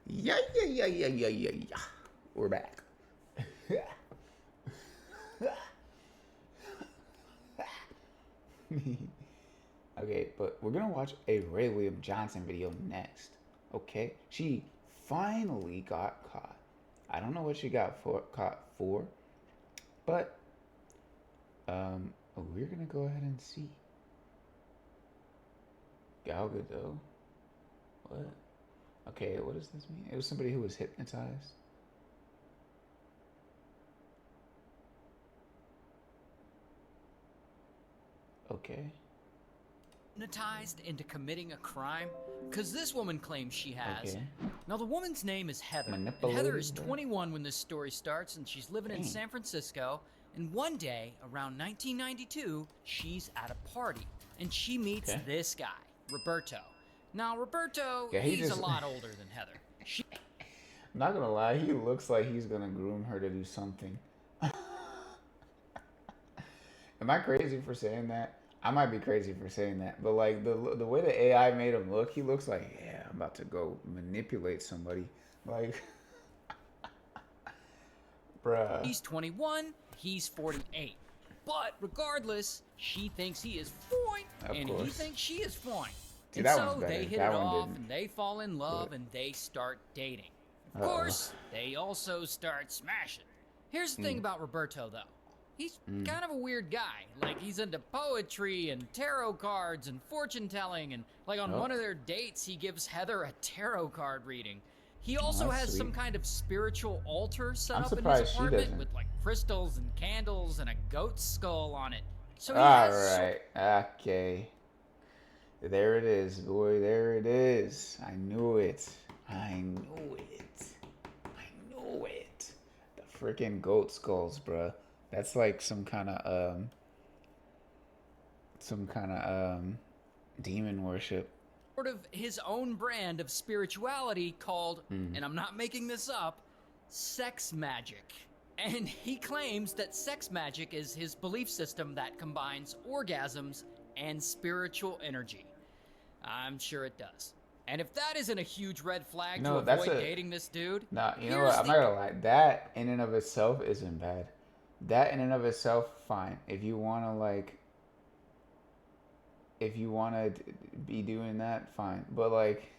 Yeah, yeah, yeah, yeah, yeah, yeah, yeah. We're back. Okay, but we're gonna watch a Ray William Johnson video next. Okay, she finally got caught. I don't know what she got for caught for, but we're gonna go ahead and see. Gal Gadot. What? Okay, what does this mean? It was somebody who was hypnotized. Okay. Hypnotized into committing a crime? Because this woman claims she has. Okay. Now, the woman's name is Heather. And Heather is Manipulated, bro. 21 when this story starts, and she's living in Dang. San Francisco. And one day, around 1992, she's at a party, and she meets Okay. this guy, Roberto. Now, Roberto, Yeah, he's a lot older than Heather. I'm not gonna lie, he looks like he's gonna groom her to do something. Am I crazy for saying that? I might be crazy for saying that, but like the way the AI made him look, he looks like, yeah, I'm about to go manipulate somebody. Like, bruh. She's 21, he's 48. But regardless, she thinks he is fine, and he thinks she is fine. See, And that so one's better. they hit That it one off, didn't. and they fall in love, and they start dating. Of course, they also start smashing. Here's the thing about Roberto, though. He's kind of a weird guy. Like, he's into poetry and tarot cards and fortune telling, and like on one of their dates, he gives Heather a tarot card reading. He also has some kind of spiritual altar set up in his apartment with like crystals and candles and a goat skull on it. So he has Okay. There it is, boy. There it is. I knew it. I knew it. I knew it. The freaking goat skulls, bruh. That's like some kind of demon worship. sort of his own brand of spirituality called, and I'm not making this up, sex magic. And he claims that sex magic is his belief system that combines orgasms and spiritual energy. I'm sure it does. And if that isn't a huge red flag to avoid dating this dude, nah, you know what? I'm not gonna lie. That in and of itself isn't bad. That in and of itself, fine. If you wanna be doing that, fine. But like,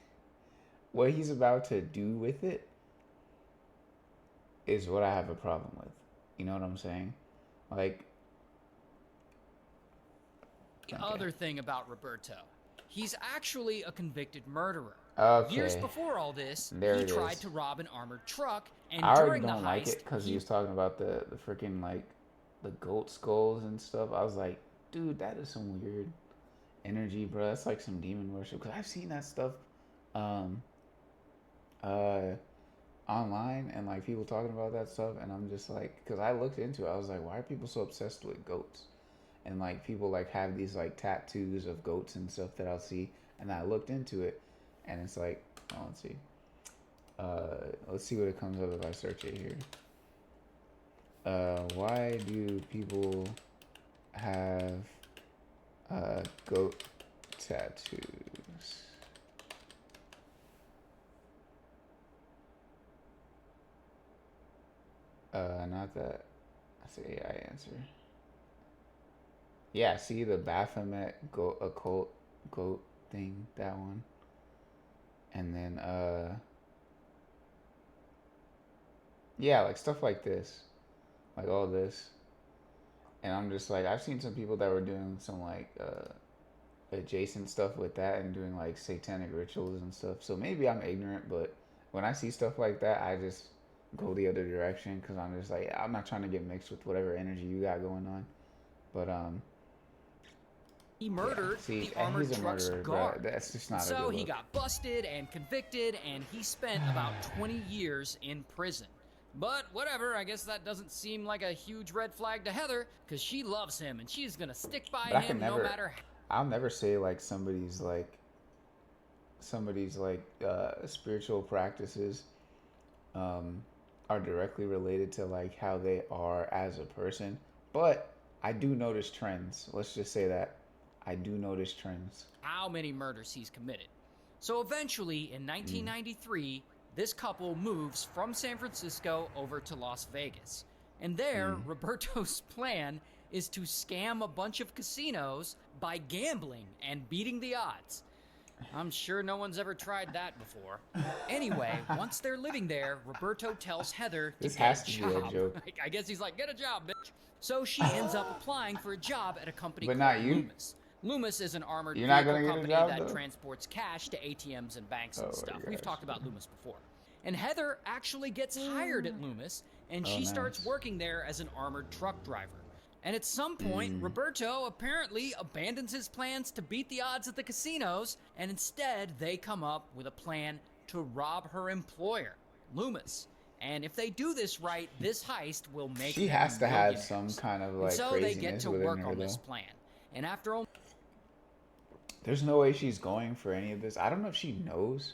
what he's about to do with it is what I have a problem with. You know what I'm saying? Like, the other thing about Roberto, he's actually a convicted murderer. okay. Years before all this, he tried to rob an armored truck, and I already during the don't like heist, it because he was talking about the freaking like the goat skulls and stuff. I was like, dude, that is some weird energy, bro. That's like some demon worship. Because I've seen that stuff, um, online and like people talking about that stuff, and I'm just like, because I looked into it, I was like, why are people so obsessed with goats? And like people like have these like tattoos of goats and stuff that I'll see, and I looked into it, and it's like, oh, let's see what it comes up if I search it here. Why do people have goat tattoos? Not that. That's an AI answer. Yeah, see the Baphomet goat occult goat thing, that one. And then yeah, like stuff like this. Like all this. And I'm just like, I've seen some people that were doing some like adjacent stuff with that and doing like satanic rituals and stuff. So maybe I'm ignorant, but when I see stuff like that, I just go the other direction because I'm just like, I'm not trying to get mixed with whatever energy you got going on. But he murdered the armored truck's guard. That's just not so he got busted and convicted, and he spent about 20 years in prison. But whatever, I guess that doesn't seem like a huge red flag to Heather, because she loves him and she's gonna stick by him no matter how. I'll never say like somebody's spiritual practices are directly related to like how they are as a person, but I do notice trends. Let's just say that I do notice trends. How many murders he's committed. So eventually, in 1993, this couple moves from San Francisco over to Las Vegas. And there, Roberto's plan is to scam a bunch of casinos by gambling and beating the odds. I'm sure no one's ever tried that before. Anyway, once they're living there, Roberto tells Heather to This get has a to be a job. joke. I guess he's like, get a job, bitch. So she ends up applying for a job at a company But called not you? Loomis. Loomis is an armored You're not vehicle gonna get a company job, that though? transports cash to ATMs and banks and Oh my stuff. We've gosh. talked about Loomis before. And Heather actually gets hired at Loomis, and she starts nice. working there as an armored truck driver. And at some point, Roberto apparently abandons his plans to beat the odds at the casinos, and instead they come up with a plan to rob her employer, Loomis. And if they do this right, this heist will make She them has to have millionaires. some kind of And like so they get craziness to within work her, on though. this plan. And after only There's no way she's going for any of this. I don't know if she knows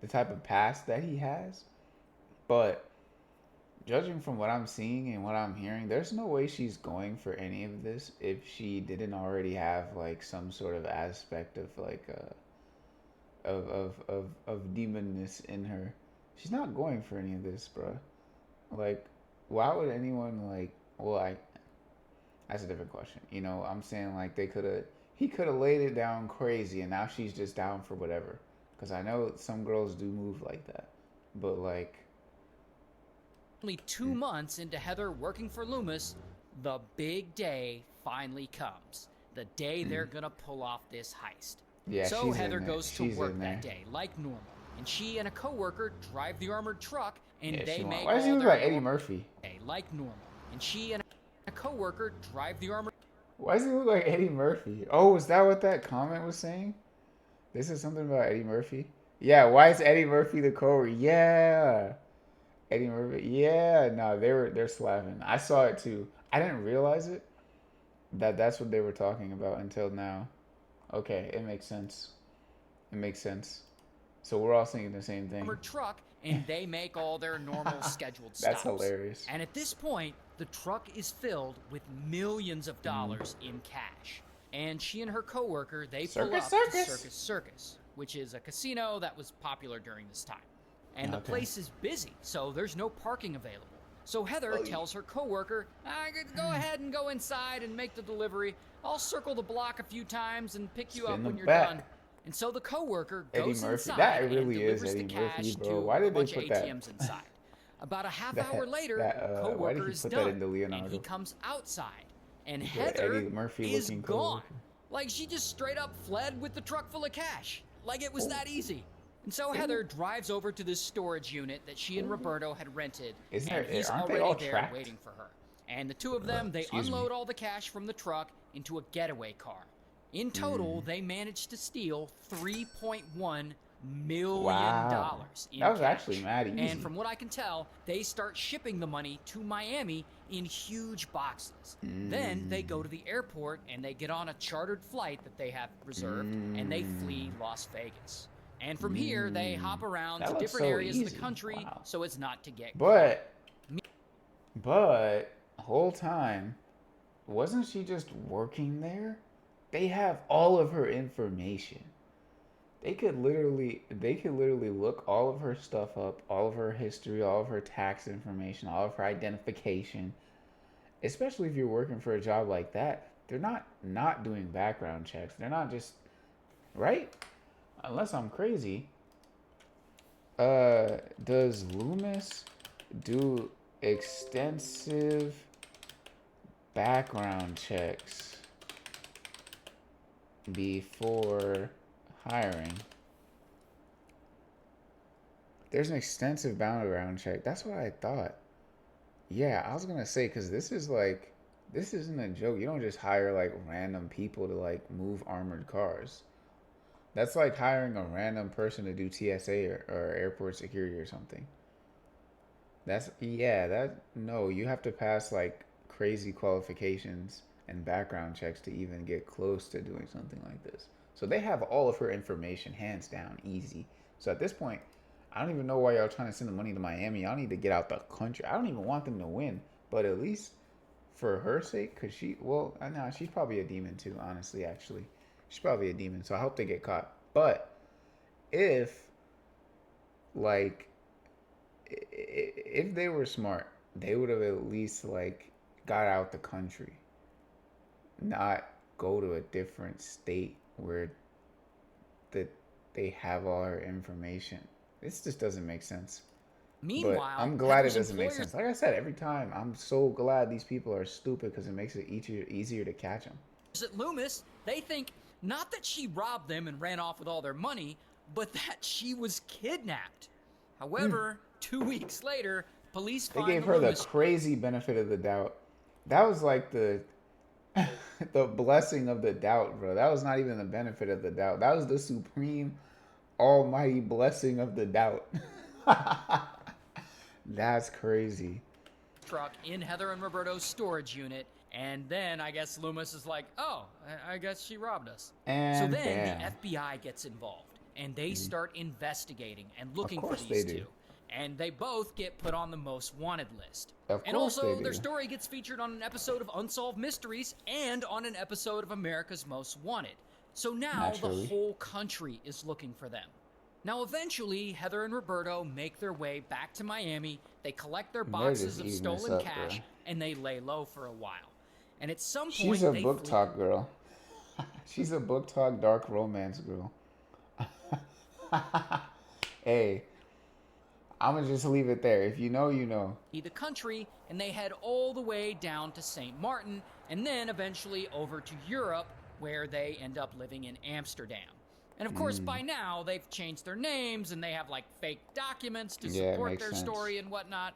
the type of past that he has, but judging from what I'm seeing and what I'm hearing, there's no way she's going for any of this if she didn't already have like some sort of aspect of like of demonness in her. She's not going for any of this, bro. Like, why would anyone like? Well, I that's a different question. You know, I'm saying like he could have laid it down crazy, and now she's just down for whatever. Because I know some girls do move like that, but like. only 2 months into Heather working for Loomis, the big day finally comes. The day they're gonna pull off this heist. Yeah, so she's Heather in there. goes to She's work in there. that day like normal, and she and a coworker drive the armored truck, and Yeah, they she make why does he all look their like Eddie Murphy? day like normal. And she and a coworker drive the armored. Why does he look like Eddie Murphy? Oh, is that what that comment was saying? This is something about Eddie Murphy? Yeah, why is Eddie Murphy the co? Yeah. Eddie Murphy. Yeah, no, they're slapping. I saw it too. I didn't realize it. That's what they were talking about until now. Okay, it makes sense. It makes sense. So we're all thinking the same thing. armored truck, and they make all their normal scheduled That's stops. hilarious. And at this point, the truck is filled with millions of dollars in cash. And she and her coworker, they pull Circus up Circus? to Circus Circus, which is a casino that was popular during this time. And the Okay. place is busy, so there's no parking available. So Heather tells her coworker, go ahead and go inside and make the delivery. I'll circle the block a few times and pick you up Spin when the you're bat. done. And so the coworker Eddie goes Murphy. inside That and really is delivers the Eddie cash Murphy, bro. to Why a did they bunch of put that? ATMs inside. About a half That- hour later, why did coworker he is put that done, into Leonardo? and he comes outside, and The Heather Eddie Murphy is looking gone. coworker. Like she just straight up fled with the truck full of cash. Like it was that easy. And so Heather drives over to this storage unit that she and Roberto had rented, Isn't and there- he's aren't they already all there tracked? waiting for her. And the two of them, they Excuse me. unload all the cash from the truck into a getaway car. In total, they managed to steal $3.1 million Wow. in That was cash. actually mad easy. And from what I can tell, they start shipping the money to Miami in huge boxes. Then they go to the airport and they get on a chartered flight that they have reserved, and they flee Las Vegas. And from here, they hop around That to looks different so areas of easy. the country Wow. so as not to get But whole time, wasn't she just working there? They have all of her information. They could literally look all of her stuff up, all of her history, all of her tax information, all of her identification. Especially if you're working for a job like that, they're not doing background checks. They're not just right? Unless I'm crazy. Does Loomis do extensive background checks before hiring? There's an extensive background check. That's what I thought. Yeah, I was gonna say, because this isn't a joke. You don't just hire like random people to like move armored cars. That's like hiring a random person to do TSA or airport security or something. No, you have to pass like crazy qualifications and background checks to even get close to doing something like this. So they have all of her information, hands down, easy. So at this point, I don't even know why y'all trying to send the money to Miami. Y'all need to get out the country. I don't even want them to win, but at least for her sake, cause I know she's probably a demon too. Honestly, actually, she's probably a demon. So I hope they get caught. But if like if they were smart, they would have at least like got out the country, not go to a different state where that they have all her information. This just doesn't make sense. But Meanwhile, I'm glad it Heather's doesn't make employers sense. Like I said, every time I'm so glad these people are stupid because it makes it easier to catch them. at Loomis, they think not that she robbed them and ran off with all their money, but that she was kidnapped. However, 2 weeks later, police They find gave the her the Loomis. crazy benefit of the doubt. That was like the the blessing of the doubt, bro. That was not even the benefit of the doubt. That was the supreme almighty blessing of the doubt. That's crazy. Truck in Heather and Roberto's storage unit, and then I guess Loomis is like, oh, I guess she robbed us. So And then bam. the FBI gets involved, and they start investigating and looking for course these they do. two. And they both get put on the most wanted list. Of And course also, they their do. story gets featured on an episode of Unsolved Mysteries and on an episode of America's Most Wanted. So now Naturally. the whole country is looking for them. Now, eventually, Heather and Roberto make their way back to Miami. They collect their boxes just of eating stolen this up, cash, bro. and they lay low for a while. And at some point, She's a they book flee. talk girl. She's a book talk dark romance girl. Hey, I'm gonna just leave it there. If you know, you know. The country, and they head all the way down to St. Martin, and then eventually over to Europe, where they end up living in Amsterdam. And of course, by now, they've changed their names, and they have like fake documents to Yeah, it support makes their sense. story and whatnot.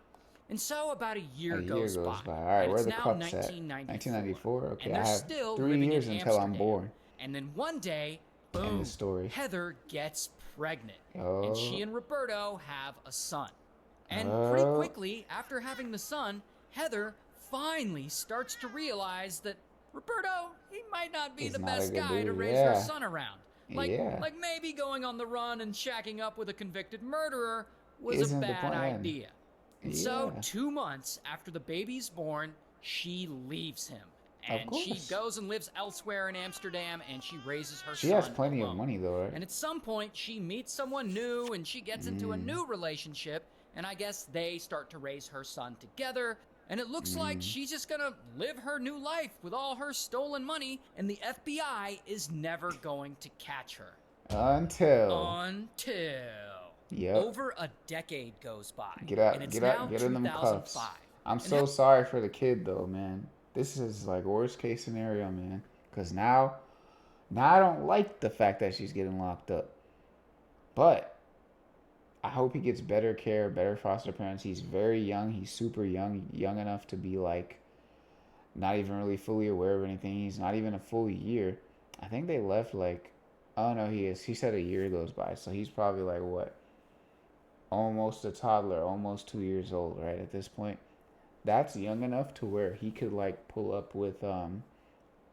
And so about a year A year goes goes by. by. All right, and where it's the now cups at? 1994. 1994. Okay, And I they're have still 3 living years in until I'm Amsterdam. born. And then one day, End boom, of story. Heather gets pregnant. Oh. And she and Roberto have a son. And pretty Oh. quickly, after having the son, Heather finally starts to realize that Roberto, he might not be He's the not a best good guy to dude, raise yeah. her son around. Yeah. Like maybe going on the run and shacking up with a convicted murderer was Isn't a the bad plan. idea. And so, Yeah. 2 months after the baby's born, she leaves him. Of And she course. goes and lives elsewhere in Amsterdam, and she raises her She son has plenty alone. of money though, right? And at some point, she meets someone new and she gets into a new relationship. And I guess they start to raise her son together. And it looks like she's just gonna live her new life with all her stolen money. And the FBI is never going to catch her. Until Yep. over a decade goes by. Get out, And it's get now out, get in them cuffs. 2005. I'm And so sorry for the kid though, man. This is like worst case scenario, man. Cause now I don't like the fact that she's getting locked up. But I hope he gets better care, better foster parents. He's very young. He's super young, young enough to be like not even really fully aware of anything. He's not even a full year. I think they left like, oh no, he is. He said a year goes by, so he's probably like what? Almost a toddler, almost 2 years old, right at this point. That's young enough to where he could like pull up with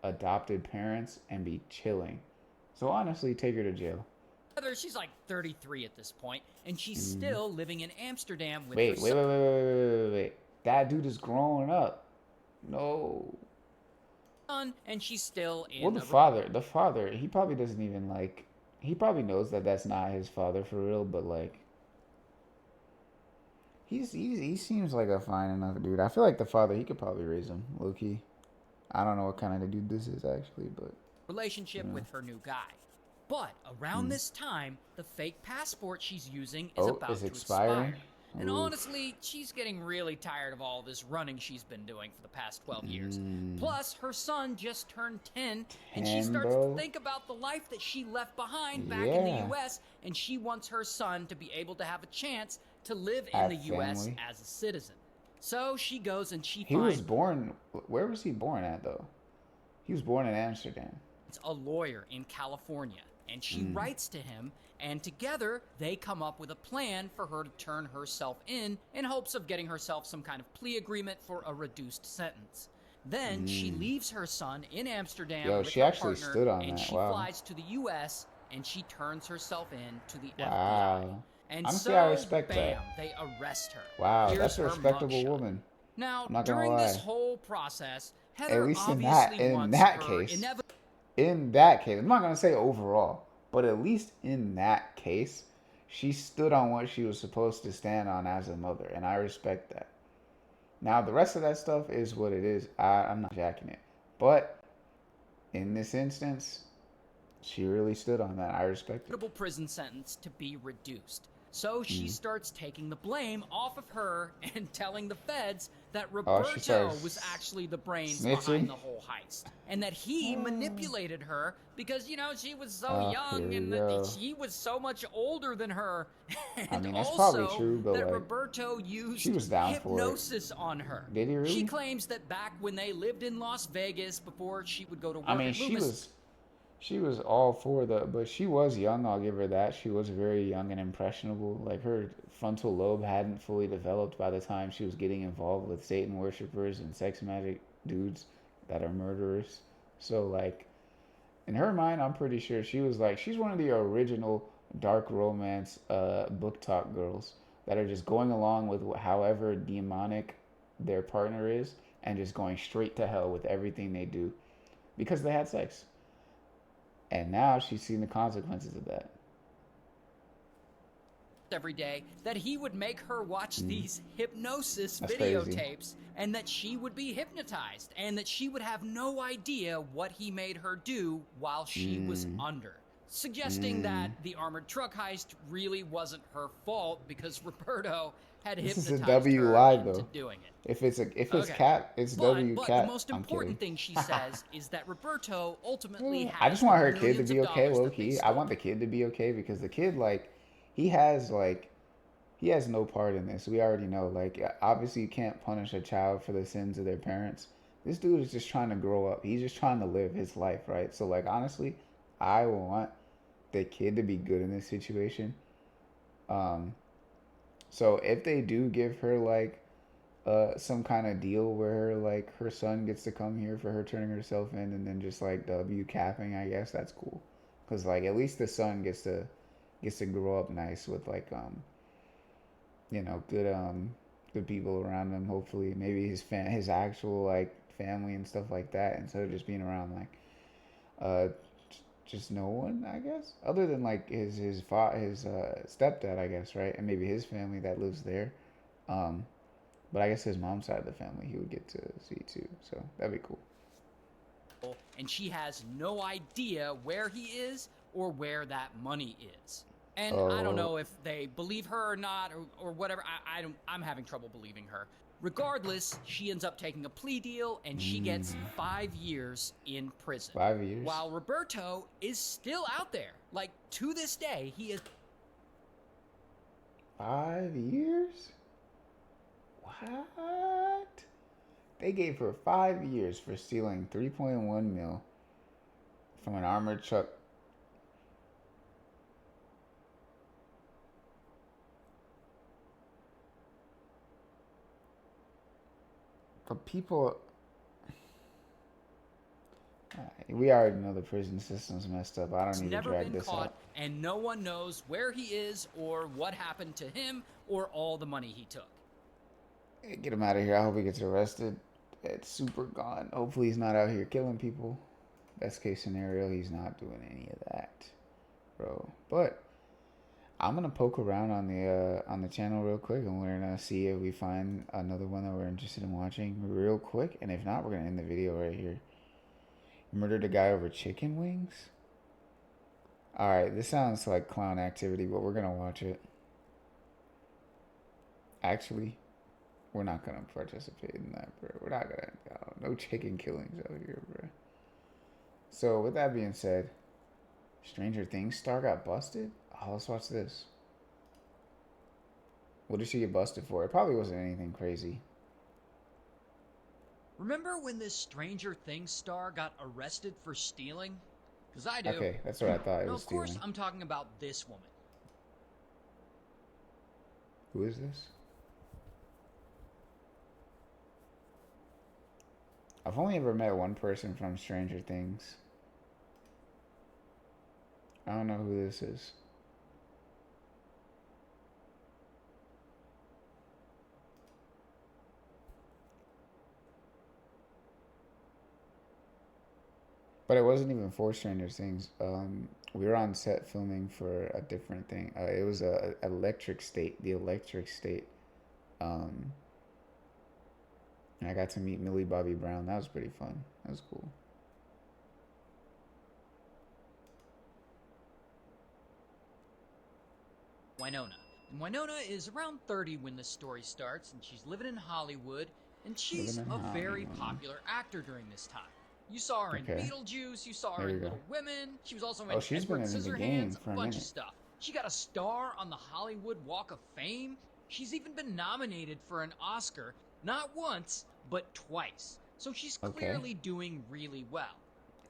adopted parents and be chilling. So honestly, take her to jail. Heather, she's like 33 at this point, and she's still living in Amsterdam with Wait, her wait, son. wait, wait, wait, wait, wait, wait. That dude is growing up. No. And she's still in Well, the father, he probably doesn't even like. He probably knows that that's not his father for real, but like. He seems like a fine enough dude. I feel like the father, he could probably raise him, low key. I don't know what kind of dude this is actually, but relationship with her new guy. But around this time, the fake passport she's using is Oh, about it's to expiring? expire. And Oof. honestly, she's getting really tired of all this running she's been doing for the past 12 years. Plus, her son just turned 10, and she 10, starts bro? to think about the life that she left behind back in the Yeah. U.S., and she wants her son to be able to have a chance to live in Have the U.S. family. as a citizen. So she goes and she he finds was born. Where was he born at though? He was born in Amsterdam. a lawyer in California, and she writes to him, and together they come up with a plan for her to turn herself in hopes of getting herself some kind of plea agreement for a reduced sentence. Then she leaves her son in Amsterdam Yo, with she her actually partner, stood on and that. she Wow. flies to the U.S. and she turns herself in to the FBI. Wow. And Honestly, so, I respect bam, that. they arrest her. Wow, Here's that's a her respectable mugshot. woman. Now, I'm not gonna during this lie. whole process, Heather least in obviously that wants case. her In that case, I'm not gonna say overall, but at least in that case, She stood on what she was supposed to stand on as a mother, and I respect that. Now the rest of that stuff is what it is. I'm not jacking it, but in this instance, she really stood on that. I respect it. prison sentence to be reduced. So she starts taking the blame off of her and telling the feds that Oh, she Roberto was starts actually the brains snitching. behind the whole heist. And that he manipulated her because, she was so Oh, here young we and go. he was so much older than her. I And mean, that's probably also true, but that like, Roberto she used was down for it. hypnosis on her. Did he She really? claims that back when they lived in Las Vegas before she would go to I work mean, at Loomis. she was all for the, but she was young. I'll give her that. She was very young and impressionable. Like her frontal lobe hadn't fully developed by the time she was getting involved with Satan worshippers and sex magic dudes that are murderers. So like, in her mind, I'm pretty sure she was like, she's one of the original dark romance book talk girls that are just going along with however demonic their partner is and just going straight to hell with everything they do because they had sex. And now she's seen the consequences of that. Every day that he would make her watch these hypnosis That's crazy. videotapes and that she would be hypnotized and that she would have no idea what he made her do while she was under, suggesting that the armored truck heist really wasn't her fault because Roberto had This is a hypnotized W her lie into though. doing it. If it's Okay. cat, it's W But the cat. most I'm kidding. important thing she says is that Roberto ultimately I has just the want her kid to millions be of okay, dollars low that they key. I stole. want the kid to be okay because the kid he has he has no part in this. We already know. Like obviously you can't punish a child for the sins of their parents. This dude is just trying to grow up. He's just trying to live his life, right? So like honestly, I want the kid to be good in this situation. Um so if they do give her some kind of deal where like her son gets to come here for her turning herself in and then just like W capping, I guess that's cool. Cuz like at least the son gets to grow up nice with good people around him, hopefully. Maybe his actual like family and stuff like that instead of just being around uh just no one, I guess, other than like his stepdad, I guess, right? And maybe his family that lives there. um but I guess his mom's side of the family he would get to see too. So that'd be cool. And she has no idea where he is or where that money is. And I don't Oh, know if they believe her or not or whatever. I'm having trouble believing her. Regardless, she ends up taking a plea deal and she gets 5 years in prison. 5 years. While Roberto is still out there. Like, to this day, he is 5 years? What? They gave her 5 years for stealing 3.1 mil from an armored truck. But people, we already know the prison system's messed up. I don't need to never drag been this caught out. and no one knows where he is or what happened to him or all the money he took. Hey, get him out of here. I hope he gets arrested. It's super gone. Hopefully he's not out here killing people. Best case scenario, he's not doing any of that, bro. But I'm gonna poke around on the channel real quick, and we're gonna see if we find another one that we're interested in watching real quick. And if not, we're gonna end the video right here. Murdered a guy over chicken wings. All right, this sounds like clown activity, but we're gonna watch it. Actually, we're not gonna participate in that, bro. We're not gonna. No chicken killings out here, bro. So with that being said, Stranger Things star got busted. Oh, let's watch this. What did she get busted for? It probably wasn't anything crazy. Remember when this Stranger Things star got arrested for stealing? Because I do. Okay, that's what I thought. It Now, was of course, stealing. I'm talking about this woman. Who is this? I've only ever met one person from Stranger Things. I don't know who this is. But it wasn't even for Stranger Things. We were on set filming for a different thing. It was a electric state, the electric state. Um, and I got to meet Millie Bobby Brown. That was pretty fun. That was cool. Winona. And Winona is around 30 when this story starts, and she's living in Hollywood, and Living she's in a very Hollywood. popular actor during this time. You saw her in Okay. Beetlejuice, you saw There her we in go. Little Women, she was also Oh, in she's been Edward in the game Scissorhands, for a a bunch of minute. stuff. She got a star on the Hollywood Walk of Fame. She's even been nominated for an Oscar, not once, but twice. So she's Okay. clearly doing really well.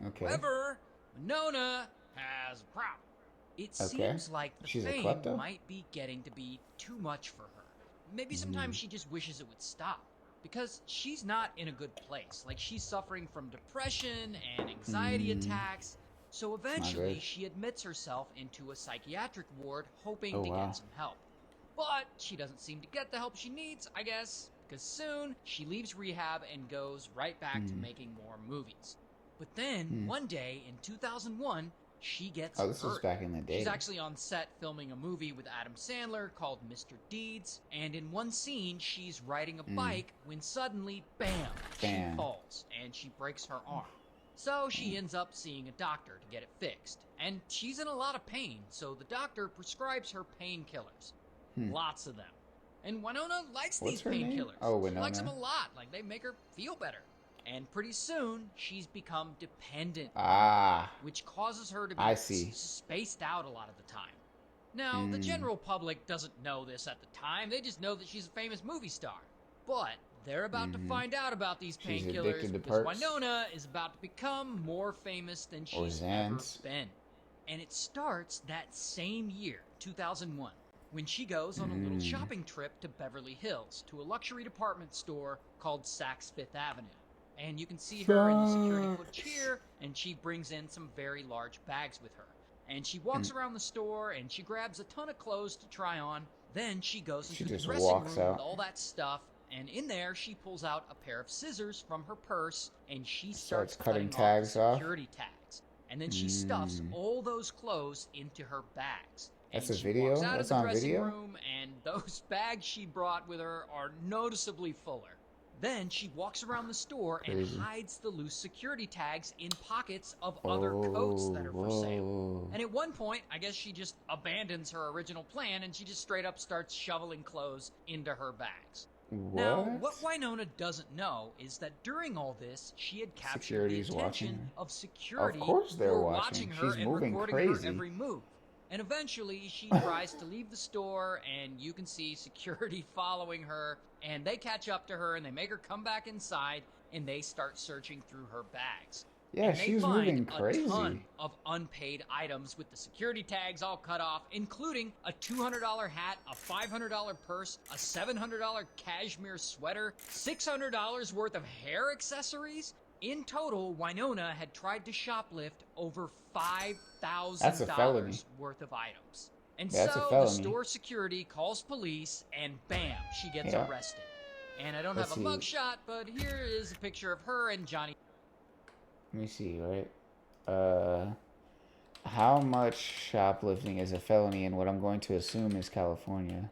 Okay. However, Winona has a problem. It Okay. seems like the She's a fame klepto? might be getting to be too much for her. Maybe Mm. sometimes she just wishes it would stop. Because she's not in a good place. Like, she's suffering from depression and anxiety Mm. attacks. So It's not eventually, good. she admits herself into a psychiatric ward, hoping Oh, to wow. get some help. But she doesn't seem to get the help she needs, I guess, because soon she leaves rehab and goes right back to Mm. making more movies. But then, Mm. one day in 2001, she gets Oh, this was hurt. back in the She's day. actually on set filming a movie with Adam Sandler called Mr. Deeds, and in one scene, she's riding a bike when suddenly, bam, she Bam. falls and she breaks her arm. So she ends up seeing a doctor to get it fixed, and she's in a lot of pain, so the doctor prescribes her painkillers. Hmm. Lots of them. And Winona likes What's these her name? painkillers. Oh, She likes them Winona. a lot, like they make her feel better. And pretty soon, she's become dependent Ah, which causes her to be I see. spaced out a lot of the time. Now, the Mm. general public doesn't know this at the time, they just know that she's a famous movie star. But they're about to Mhm. find out about these She's painkillers addicted to because perks. Winona is about to become more famous than Or she's ever Xans. been. And it starts that same year, 2001, when she goes on a little shopping trip to Beverly Hills to a luxury department store called Saks Fifth Avenue. And you can see her in the security footage here, and she brings in some very large bags with her. And she walks around the store, and she grabs a ton of clothes to try on. Then she goes She into the just dressing walks room out. with all that stuff, and in there she pulls out a pair of scissors from her purse, and she starts cutting cutting tags off off. security tags. And then she stuffs all those clothes into her bags. That's And a she video? walks out That's of the on dressing video? room, and those bags she brought with her are noticeably fuller. Then she walks around the store Crazy. and hides the loose security tags in pockets of other coats that are for sale. Whoa. And at one point, I guess she just abandons her original plan and she just straight up starts shoveling clothes into her bags. Now, what Winona doesn't know is that during all this, she had captured Security's the watching attention her. of security Of course they're who were watching. watching her She's and moving recording crazy. her every move. And eventually, she tries to leave the store, and you can see security following her, and they catch up to her, and they make her come back inside, and they start searching through her bags. Yeah, And they she's find moving a crazy. ton of unpaid items with the security tags all cut off, including a $200 hat, a $500 purse, a $700 cashmere sweater, $600 worth of hair accessories. In total, Winona had tried to shoplift over That's a felony. $5,000 worth of items. And Yeah, that's a so the felony. store security calls police, and bam, she gets Yeah. arrested. And I don't Let's have a see. mugshot, but here is a picture of her and Johnny. Let me see, right? How much shoplifting is a felony in what I'm going to assume is California?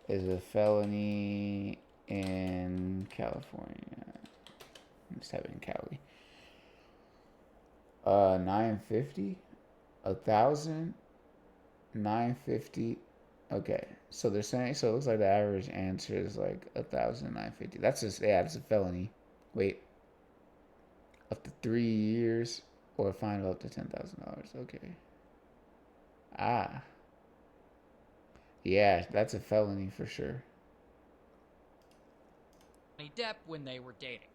Is a felony in California. Let's type it in Cali. 950? 1,000? 950? Okay, so they're saying, so it looks like the average answer is like 1,950. That's just, yeah, that's a felony. Wait. Up to 3 years or a fine of up to $10,000. Okay. Ah. Yeah, that's a felony for sure. Depp when they were dating.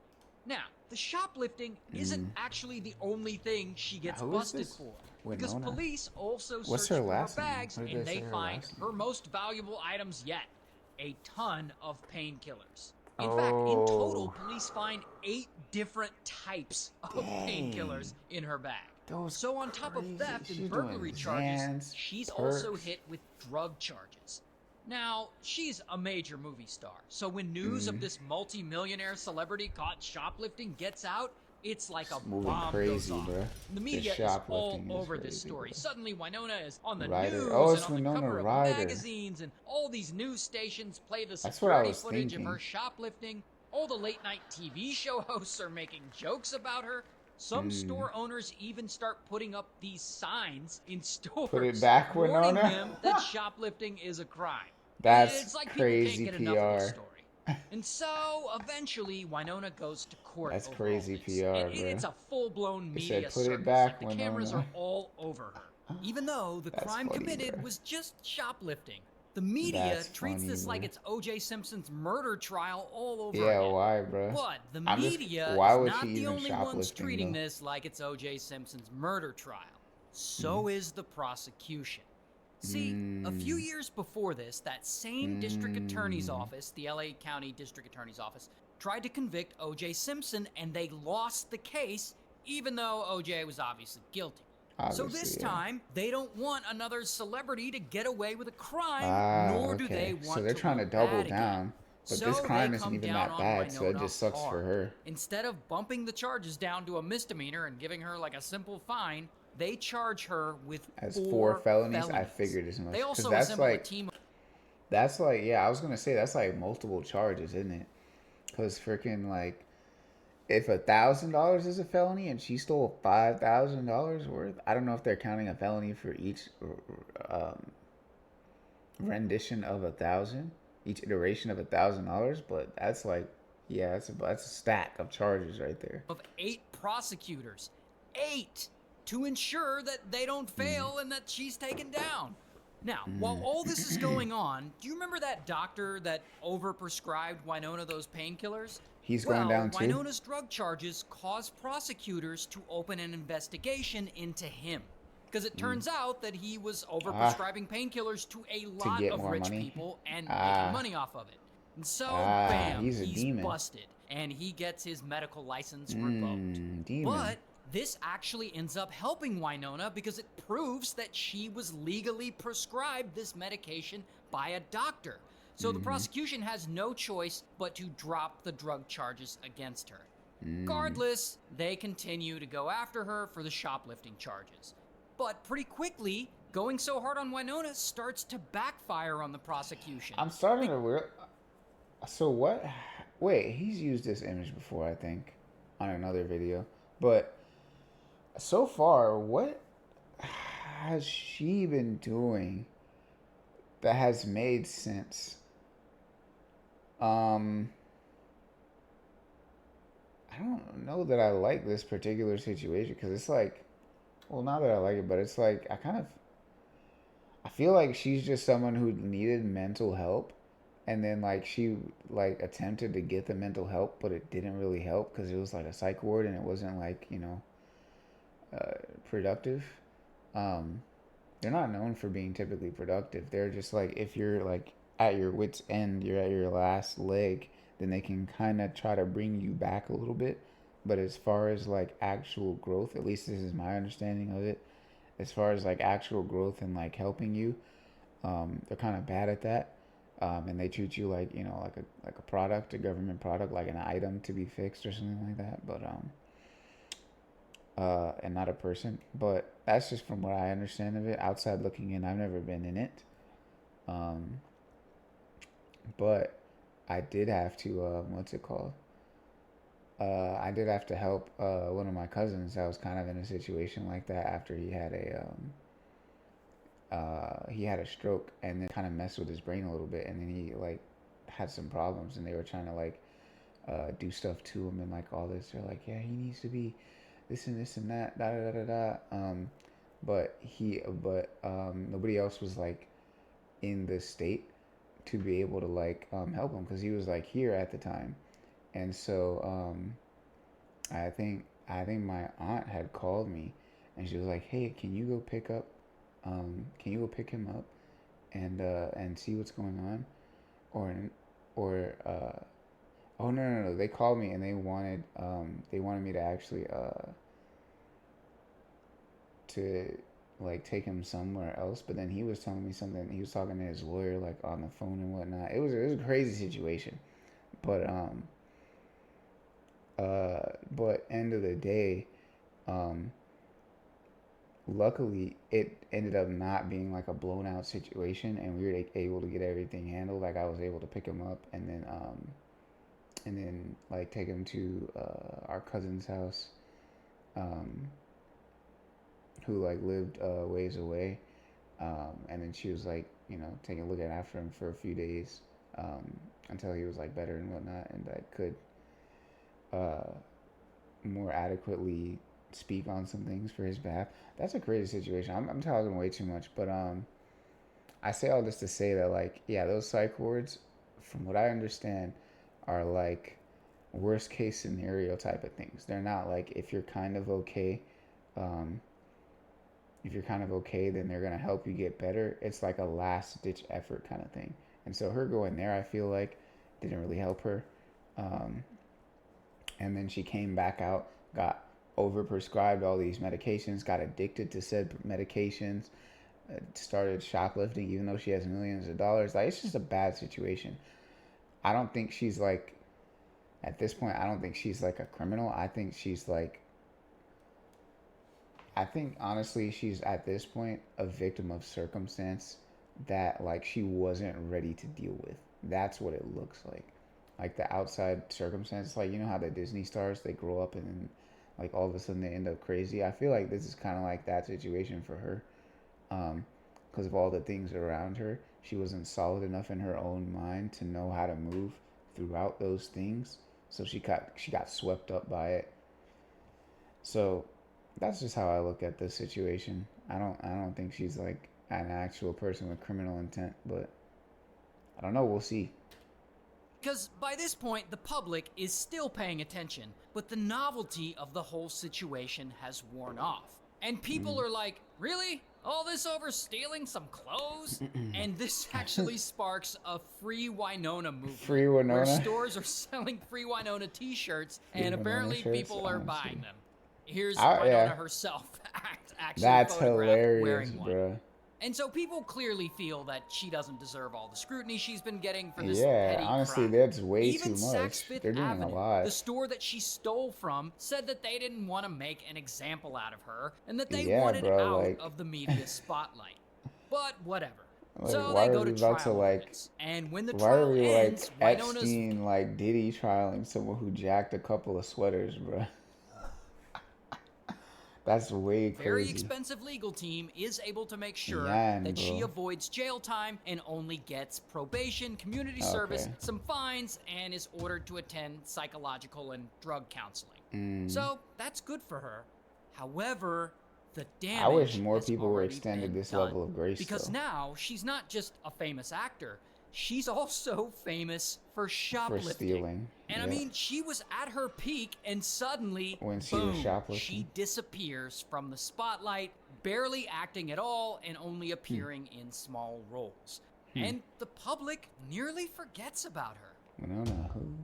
Now, the shoplifting isn't actually the only thing she gets Who is busted this? for. Winona? Because police also What's search her through her last name? bags What did and they say they her find last her name? most valuable items yet. A ton of painkillers. In fact, in total, police find 8 different types of painkillers in her bag. So on top of theft and burglary charges, she's also hit with drug charges. Now, she's a major movie star, so when news of this multi-millionaire celebrity caught shoplifting gets out, it's like a It's moving bomb goes crazy, off. bro. The The media is all shoplifting is over this crazy, story. bro. Suddenly, Winona is on the Ryder. Oh, news and it's on the Winona cover of Ryder. magazines, and all these news stations play the That's what I security was footage of thinking. her shoplifting. All the late night TV show hosts are making jokes about her. Some store owners even start putting up these signs in Put it stores back, warning Winona. them that shoplifting is a crime. That's It's like people can't crazy get enough of this PR. story. And so, eventually, Winona goes to court That's over all crazy this. And PR, bro. it's a full-blown They said, media put it circus. Like, back, the cameras are Winona. all over her. Even though the That's crime funny, committed bro. was just shoplifting. The media That's treats funny, this like bro. it's O.J. Simpson's murder trial all over Yeah, again. why, bro? But the I'm just. media Why is was she not the even only ones shoplifting, treating though? this like it's O.J. Simpson's murder trial. So is the prosecution. See, a few years before this, that same district attorney's office, the LA County District Attorney's Office, tried to convict O.J. Simpson, and they lost the case, even though O.J. was obviously guilty. So this time, they don't want another celebrity to get away with a crime, nor do they Okay. want So they're to trying to look double bad again. down. But this So they crime isn't come even down that on bad, so it Winona just sucks for hard. her. Instead of bumping the charges down to a misdemeanor and giving her like a simple fine, they charge her with As 4 felonies, I figured as much. They Because also that's assemble a like, team of yeah, I was gonna say that's like multiple charges, isn't it? Because freaking like, if $1,000 is a felony and she stole $5,000 worth, I don't know if they're counting a felony for each um, rendition of 1,000, each iteration of $1,000, but that's like, yeah, that's a stack of charges right there. 8 prosecutors. 8! To ensure that they don't fail and that she's taken down. Now, while all this is going on, do you remember that doctor that overprescribed Winona those painkillers? He's going down too? Winona's drug charges caused prosecutors to open an investigation into him. Because it turns out that he was overprescribing painkillers to a lot get of more rich money? people and making money off of it. And so, bam, he's a demon. busted. And he gets his medical license revoked. Demon. But this actually ends up helping Winona because it proves that she was legally prescribed this medication by a doctor. So the prosecution has no choice but to drop the drug charges against her. Regardless, they continue to go after her for the shoplifting charges. But pretty quickly, going so hard on Winona starts to backfire on the prosecution. I'm starting to So what? Wait, he's used this image before, I think, on another video. But so far, what has she been doing that has made sense? I don't know that I like this particular situation because it's like, well, not that I like it, but it's like I feel like she's just someone who needed mental help, and then like she like attempted to get the mental help, but it didn't really help because it was like a psych ward and it wasn't like, productive. They're not known for being typically productive. They're just like, if you're like at your wit's end, you're at your last leg, then they can kind of try to bring you back a little bit. But as far as like actual growth, at least this is my understanding of it, as far as like actual growth and like helping you, they're kind of bad at that. And they treat you like, like a product, a government product, like an item to be fixed or something like that. But and not a person. But that's just from what I understand of it. Outside looking in, I've never been in it. But I did have to, what's it called? I did have to help one of my cousins that was kind of in a situation like that after he had a stroke and then kind of messed with his brain a little bit, and then he like had some problems, and they were trying to like do stuff to him and like all this. They're like, yeah, he needs to be this and this and that, da da da da da. But nobody else was like in the state to be able to like help him because he was like here at the time, and so I think my aunt had called me, and she was like, hey, can you go pick him up and see what's going on, or oh no, they called me and they wanted me to actually to like take him somewhere else, but then he was telling me something. He was talking to his lawyer like on the phone and whatnot. It was a crazy situation, but But end of the day, um, luckily it ended up not being like a blown out situation, and we were like, able to get everything handled. Like I was able to pick him up, and then like take him to our cousin's house, um, who like lived ways away, and then she was like, you know, taking a look at after him for a few days, until he was like better and whatnot, and I could uh, more adequately speak on some things for his behalf. That's a crazy situation. I'm talking way too much, but I say all this to say that like, yeah, those psych wards, from what I understand, are like worst case scenario type of things. They're not like if you're kind of okay, um, if you're kind of okay, then they're gonna help you get better. It's like a last ditch effort kind of thing. And so her going there, I feel like, didn't really help her. Um, and then she came back out, got overprescribed all these medications, got addicted to said medications, started shoplifting, even though she has millions of dollars. Like it's just a bad situation. I don't think she's like at this point. I don't think she's like a criminal. I think honestly, she's at this point a victim of circumstance that like she wasn't ready to deal with. That's what it looks like. Like the outside circumstance, like you know how the Disney stars they grow up and then like all of a sudden they end up crazy. I feel like this is kind of like that situation for her, because of all the things around her. She wasn't solid enough in her own mind to know how to move throughout those things, so she got swept up by it. So that's just how I look at this situation. I don't think she's like an actual person with criminal intent, but I don't know. We'll see. Because by this point, the public is still paying attention, but the novelty of the whole situation has worn off. And people are like, really? All this over stealing some clothes? And this actually sparks a Free Winona movement, Free where Winona. stores are selling Free Winona t-shirts, Free and Winona apparently shirts. people are buying Honestly, them. Here's I Winona yeah. herself, actually That's photographed hilarious, wearing one. bro. And so people clearly feel that she doesn't deserve all the scrutiny she's been getting for this Yeah, petty honestly, crime. that's way Even too Saks much. Fifth They're doing a Avenue, lot. the store that she stole from, said that they didn't want to make an example out of her and that they Yeah, wanted bro. out Like, of the media spotlight. But whatever. like, So why they are go we to about to trial like? evidence. And when the Why are trial we like ends, Winona's Epstein like Diddy trialing someone who jacked a couple of sweaters, bro? That's way very crazy. expensive legal team is able to make sure Yeah, that she bro. avoids jail time and only gets probation, community service, Okay. some fines, and is ordered to attend psychological and drug counseling. Mm. So that's good for her. However, the I wish damage more has people were already extended been this done. level of grace, Because though. now she's not just a famous actor, she's also famous for For shoplifting. stealing. And I Yep. mean, she was at her peak, and suddenly, When she was boom, she shoplifting. disappears from the spotlight, barely acting at all and only appearing in small roles. And the public nearly forgets about her. Winona who?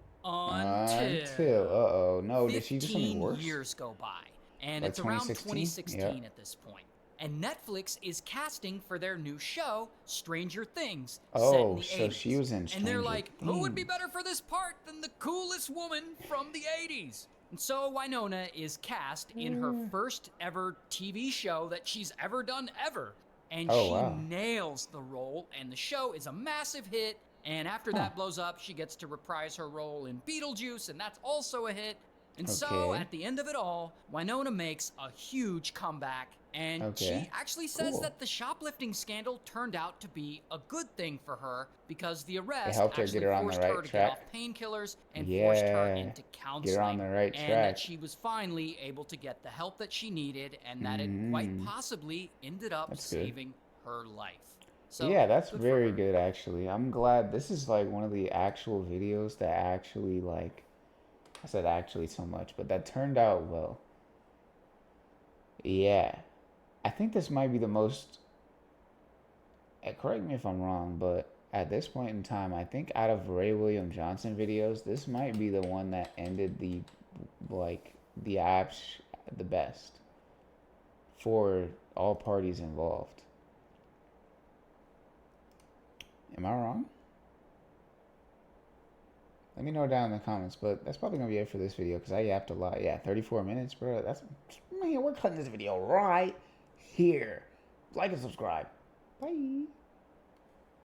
Until. Until Uh-oh. No, did she do something 15 worse? years go by, and Like it's around 2016? 2016 Yep. at this point. And Netflix is casting for their new show, Stranger Things, set in Oh, the so 80s. she was in And they're Stranger like, who would be Things. better for this part than the coolest woman from the 80s? And so Winona is cast in her first ever TV show that she's ever done ever. And Oh, she wow. nails the role, and the show is a massive hit. And after that blows up, she gets to reprise her role in Beetlejuice, and that's also a hit. And so, Okay. at the end of it all, Winona makes a huge comeback, and Okay. she actually says Cool. that the shoplifting scandal turned out to be a good thing for her because the It arrest helped her actually get her on the forced her right to get off track. painkillers and forced her Yeah. into Get her on counseling. the right And that track. she was finally able to get the help that she needed, and that it Mm-hmm. quite possibly ended up That's good. saving her life. So, Yeah, that's good for very her. good actually. I'm glad this is like one of the actual videos that actually like I said actually so much, but that turned out well. Yeah. I think this might be the most correct me if I'm wrong, but at this point in time, I think out of Ray William Johnson videos, this might be the one that ended like the apps the best for all parties involved. Am I wrong? Let me know down in the comments. But that's probably gonna be it for this video because I yapped a lot. Yeah, 34 minutes, bro. That's man. We're cutting this video right here. Like and subscribe. Bye.